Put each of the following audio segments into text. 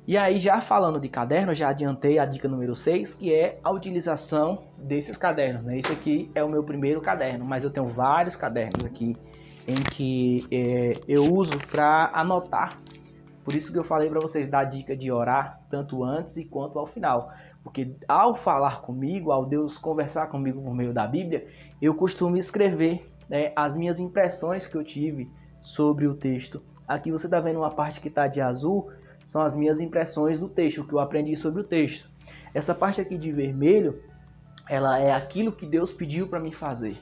E aí, já falando de caderno, já adiantei a dica número 6, que é a utilização desses cadernos, né? Esse aqui é o meu primeiro caderno, mas eu tenho vários cadernos aqui em que eu uso para anotar. Por isso que eu falei para vocês dar a dica de orar tanto antes e quanto ao final. Porque ao falar comigo, ao Deus conversar comigo por meio da Bíblia, eu costumo escrever, né, as minhas impressões que eu tive sobre o texto. Aqui você está vendo uma parte que está de azul, são as minhas impressões do texto, o que eu aprendi sobre o texto. Essa parte aqui de vermelho, ela é aquilo que Deus pediu para mim fazer.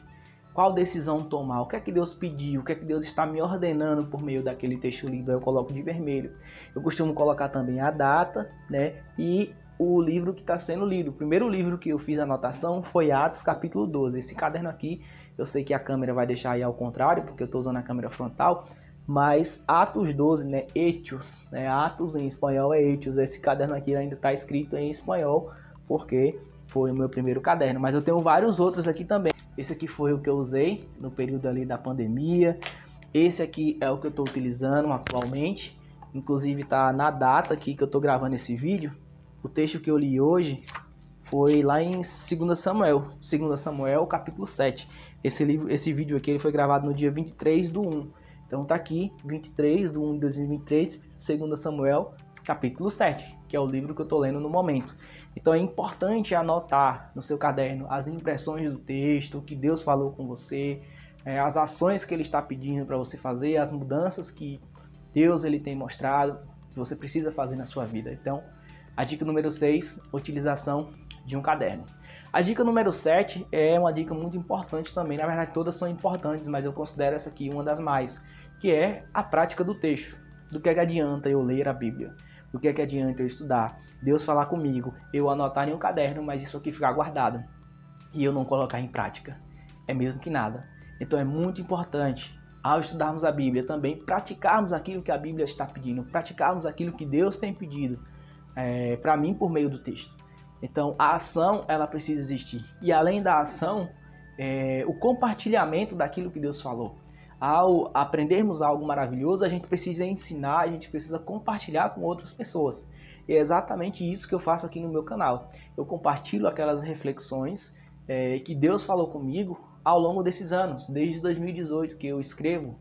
Qual decisão tomar? O que é que Deus pediu? O que é que Deus está me ordenando por meio daquele texto lido? Eu coloco de vermelho. Eu costumo colocar também a data, né? E o livro que está sendo lido. O primeiro livro que eu fiz a anotação foi Atos capítulo 12. Esse caderno aqui, eu sei que a câmera vai deixar aí ao contrário, porque eu estou usando a câmera frontal, mas Atos 12, né? Hechos, né? Atos em espanhol é Hechos. Esse caderno aqui ainda está escrito em espanhol, porque foi o meu primeiro caderno, mas eu tenho vários outros aqui também. Esse aqui foi o que eu usei no período ali da pandemia. Esse aqui é o que eu estou utilizando atualmente. Inclusive está na data aqui que eu estou gravando esse vídeo. O texto que eu li hoje foi lá em 2 Samuel. 2 Samuel, capítulo 7. Esse vídeo aqui ele foi gravado no dia 23/1. Então tá aqui, 23/1 de 2023, 2 Samuel, capítulo 7, que é o livro que eu estou lendo no momento. Então é importante anotar no seu caderno as impressões do texto, o que Deus falou com você, as ações que Ele está pedindo para você fazer, as mudanças que Deus ele tem mostrado que você precisa fazer na sua vida. Então, a dica número 6, utilização de um caderno. A dica número 7 é uma dica muito importante também, na verdade todas são importantes, mas eu considero essa aqui uma das mais, que é a prática do texto. Do que adianta eu ler a Bíblia? Do que adianta eu estudar? Deus falar comigo, eu anotar em um caderno, mas isso aqui ficar guardado e eu não colocar em prática? É mesmo que nada. Então é muito importante, ao estudarmos a Bíblia, também praticarmos aquilo que a Bíblia está pedindo, praticarmos aquilo que Deus tem pedido para mim por meio do texto. Então a ação ela precisa existir. E além da ação, o compartilhamento daquilo que Deus falou. Ao aprendermos algo maravilhoso, a gente precisa ensinar, a gente precisa compartilhar com outras pessoas. E é exatamente isso que eu faço aqui no meu canal. Eu compartilho aquelas reflexões que Deus falou comigo ao longo desses anos, desde 2018 que eu escrevo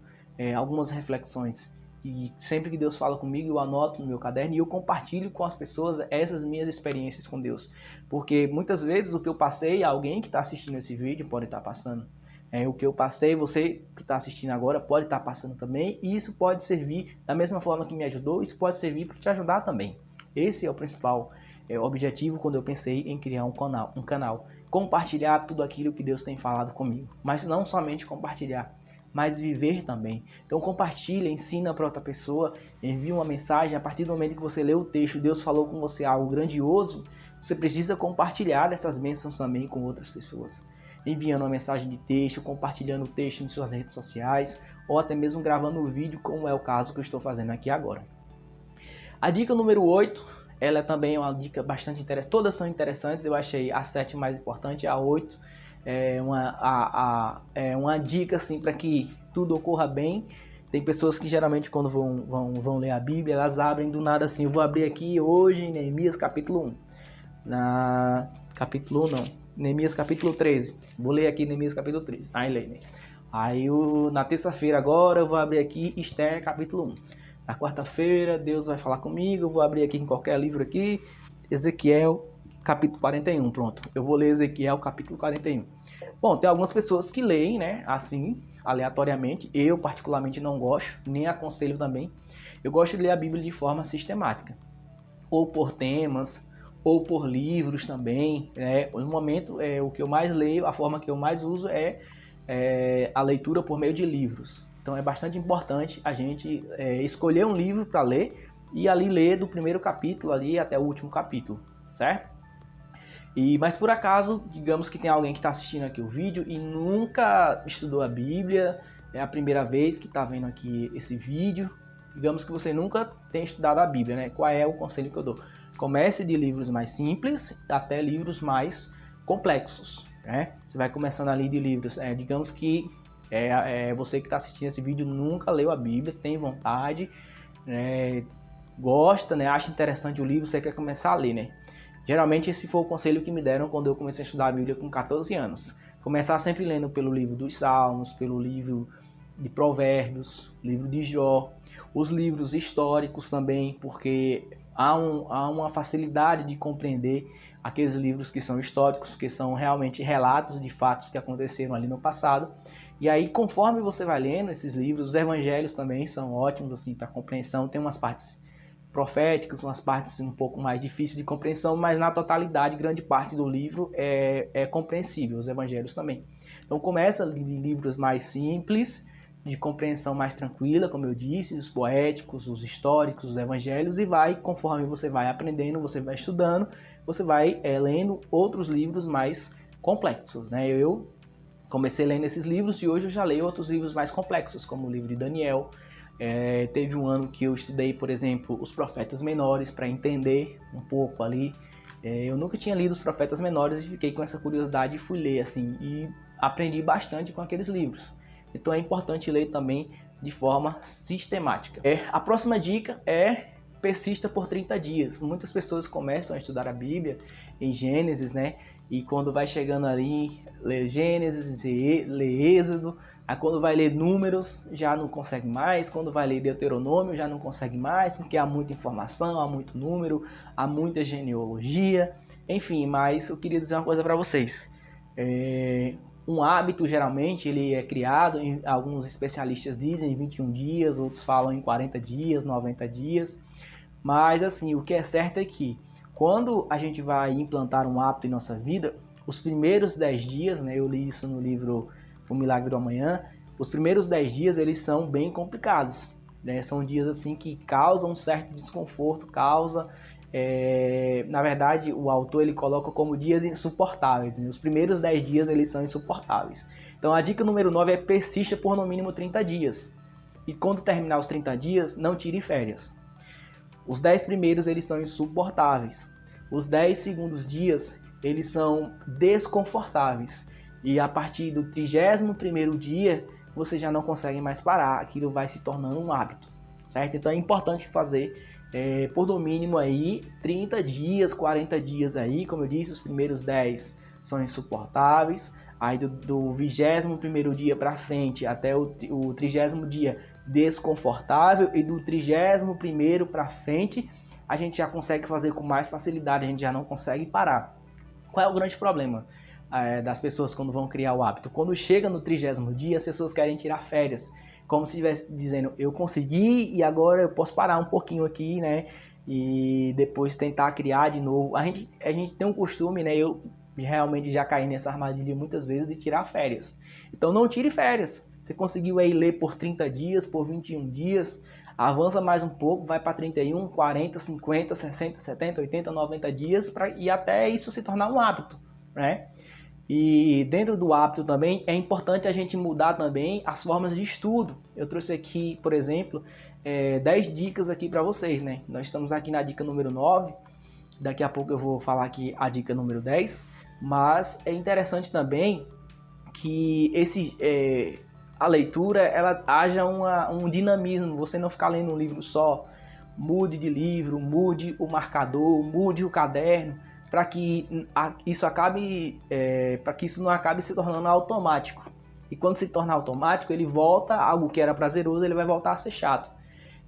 algumas reflexões. E sempre que Deus fala comigo, eu anoto no meu caderno e eu compartilho com as pessoas essas minhas experiências com Deus. Porque muitas vezes o que eu passei, alguém que está assistindo esse vídeo pode estar passando. O que eu passei, você que está assistindo agora pode estar passando também. E isso pode servir da mesma forma que me ajudou, isso pode servir para te ajudar também. Esse é o principal objetivo quando eu pensei em criar um canal. Compartilhar tudo aquilo que Deus tem falado comigo. Mas não somente compartilhar, mas viver também. Então compartilha, ensina para outra pessoa, envia uma mensagem. A partir do momento que você lê o texto, Deus falou com você algo grandioso, você precisa compartilhar essas bênçãos também com outras pessoas. Enviando uma mensagem de texto, compartilhando o texto em suas redes sociais, ou até mesmo gravando um vídeo, como é o caso que eu estou fazendo aqui agora. A dica número 8, ela é também uma dica bastante interessante. Todas são interessantes, eu achei a 7 mais importante, a 8 é uma dica assim, para que tudo ocorra bem. Tem pessoas que geralmente quando vão ler a Bíblia, elas abrem do nada assim. Eu vou abrir aqui hoje em Neemias capítulo 1. Neemias capítulo 13. Vou ler aqui Neemias capítulo 13. Aí lê, né? Aí na terça-feira agora eu vou abrir aqui Esther capítulo 1. Na quarta-feira Deus vai falar comigo, eu vou abrir aqui em qualquer livro aqui, Ezequiel capítulo 41, pronto. Eu vou ler Ezequiel capítulo 41. Bom, tem algumas pessoas que leem, né, assim, aleatoriamente. Eu particularmente não gosto, nem aconselho também. Eu gosto de ler a Bíblia de forma sistemática. Ou por temas, ou por livros também. No momento, o que eu mais leio, a forma que eu mais uso é a leitura por meio de livros. Então é bastante importante a gente escolher um livro para ler e ali ler do primeiro capítulo ali até o último capítulo, certo? Mas por acaso, digamos que tem alguém que está assistindo aqui o vídeo e nunca estudou a Bíblia, é a primeira vez que está vendo aqui esse vídeo, digamos que você nunca tem estudado a Bíblia, né? Qual é o conselho que eu dou? Comece de livros mais simples até livros mais complexos, né? Você vai começando ali de livros, digamos que você que está assistindo esse vídeo nunca leu a Bíblia, tem vontade, gosta, né, acha interessante o livro, você quer começar a ler, né? Geralmente esse foi o conselho que me deram quando eu comecei a estudar a Bíblia com 14 anos. Começar sempre lendo pelo livro dos Salmos, pelo livro de Provérbios, livro de Jó, os livros históricos também, porque há uma facilidade de compreender aqueles livros que são históricos, que são realmente relatos de fatos que aconteceram ali no passado. E aí, conforme você vai lendo esses livros, os evangelhos também são ótimos assim para compreensão. Tem umas partes proféticas, umas partes um pouco mais difíceis de compreensão, mas na totalidade, grande parte do livro é compreensível, os evangelhos também. Então começa de livros mais simples, de compreensão mais tranquila, como eu disse, os poéticos, os históricos, os evangelhos, e vai, conforme você vai aprendendo, você vai estudando, você vai lendo outros livros mais complexos, né? Eu comecei lendo esses livros e hoje eu já leio outros livros mais complexos, como o livro de Daniel. Teve um ano que eu estudei, por exemplo, os profetas menores para entender um pouco ali. Eu nunca tinha lido os profetas menores e fiquei com essa curiosidade e fui ler assim e aprendi bastante com aqueles livros. Então é importante ler também de forma sistemática. A próxima dica é persista por 30 dias. Muitas pessoas começam a estudar a Bíblia em Gênesis, né? E quando vai chegando ali, lê Gênesis, lê Êxodo, aí quando vai ler Números, já não consegue mais, quando vai ler Deuteronômio, já não consegue mais, porque há muita informação, há muito número, há muita genealogia, enfim, mas eu queria dizer uma coisa para vocês. Um hábito, geralmente, ele é criado, alguns especialistas dizem em 21 dias, outros falam em 40 dias, 90 dias, mas assim, o que é certo é que quando a gente vai implantar um hábito em nossa vida, os primeiros 10 dias, né, eu li isso no livro O Milagre do Amanhã, os primeiros 10 dias eles são bem complicados, né? São dias assim que causam um certo desconforto, na verdade o autor ele coloca como dias insuportáveis, né? Os primeiros 10 dias eles são insuportáveis. Então a dica número 9 é persista por no mínimo 30 dias. E quando terminar os 30 dias, não tire férias. Os 10 primeiros eles são insuportáveis. Os 10 segundos dias eles são desconfortáveis. E a partir do 31º dia você já não consegue mais parar. Aquilo vai se tornando um hábito, certo? Então é importante fazer por no mínimo aí 30 dias, 40 dias aí. Como eu disse, os primeiros 10 são insuportáveis. Aí do 21º dia para frente até o 30º dia desconfortável, e do 31º para frente a gente já consegue fazer com mais facilidade, a gente já não consegue parar. Qual é o grande problema das pessoas quando vão criar o hábito? Quando chega no 30º dia, as pessoas querem tirar férias, como se estivesse dizendo, eu consegui e agora eu posso parar um pouquinho aqui, né, e depois tentar criar de novo. A gente tem um costume, né, eu realmente já caí nessa armadilha muitas vezes de tirar férias. Então não tire férias. Você conseguiu aí ler por 30 dias, por 21 dias, avança mais um pouco, vai para 31, 40, 50, 60, 70, 80, 90 dias e até isso se tornar um hábito, né? E dentro do hábito também é importante a gente mudar também as formas de estudo. Eu trouxe aqui, por exemplo, 10 dicas aqui para vocês, né? Nós estamos aqui na dica número 9. Daqui a pouco eu vou falar aqui a dica número 10, mas é interessante também que a leitura ela haja um dinamismo, você não ficar lendo um livro só, mude de livro, mude o marcador, mude o caderno, para que isso não acabe se tornando automático. E quando se torna automático, ele volta, algo que era prazeroso, ele vai voltar a ser chato.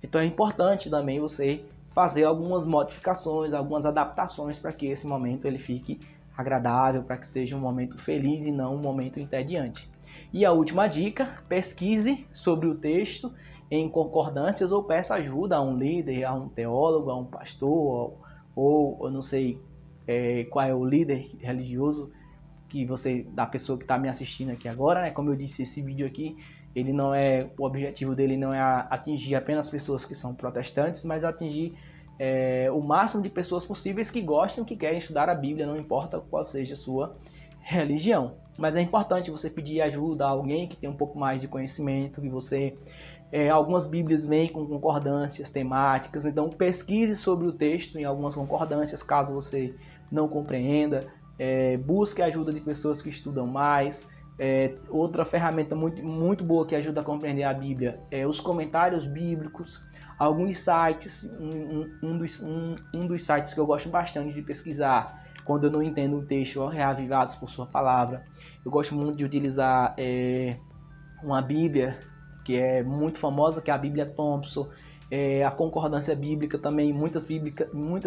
Então é importante também você fazer algumas modificações, algumas adaptações para que esse momento ele fique agradável, para que seja um momento feliz e não um momento entediante. E a última dica, pesquise sobre o texto em concordâncias ou peça ajuda a um líder, a um teólogo, a um pastor, ou eu não sei qual é o líder religioso da pessoa que está me assistindo aqui agora, né? Como eu disse, esse vídeo aqui, o objetivo dele não é atingir apenas pessoas que são protestantes, mas atingir o máximo de pessoas possíveis que gostam, que querem estudar a Bíblia, não importa qual seja a sua religião. Mas é importante você pedir ajuda a alguém que tem um pouco mais de conhecimento, que algumas Bíblias vêm com concordâncias temáticas, então pesquise sobre o texto em algumas concordâncias, caso você não compreenda, busque a ajuda de pessoas que estudam mais. Outra ferramenta muito, muito boa que ajuda a compreender a Bíblia é os comentários bíblicos. alguns sites, um dos sites que eu gosto bastante de pesquisar quando eu não entendo um texto, ó, Reavivados por Sua Palavra. Eu gosto muito de utilizar uma Bíblia que é muito famosa, que é a Bíblia Thompson, a concordância bíblica também, muitas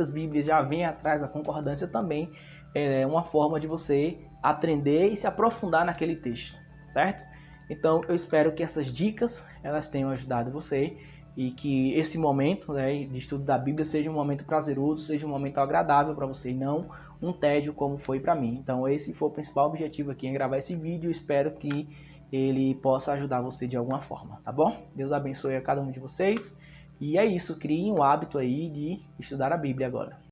Bíblias já vêm atrás da concordância também, é uma forma de você aprender e se aprofundar naquele texto, certo? Então eu espero que essas dicas elas tenham ajudado você e que esse momento, né, de estudo da Bíblia seja um momento prazeroso, seja um momento agradável para você e não um tédio como foi para mim. Então esse foi o principal objetivo aqui em gravar esse vídeo. Espero que ele possa ajudar você de alguma forma, tá bom? Deus abençoe a cada um de vocês. E é isso, criem um hábito aí de estudar a Bíblia agora.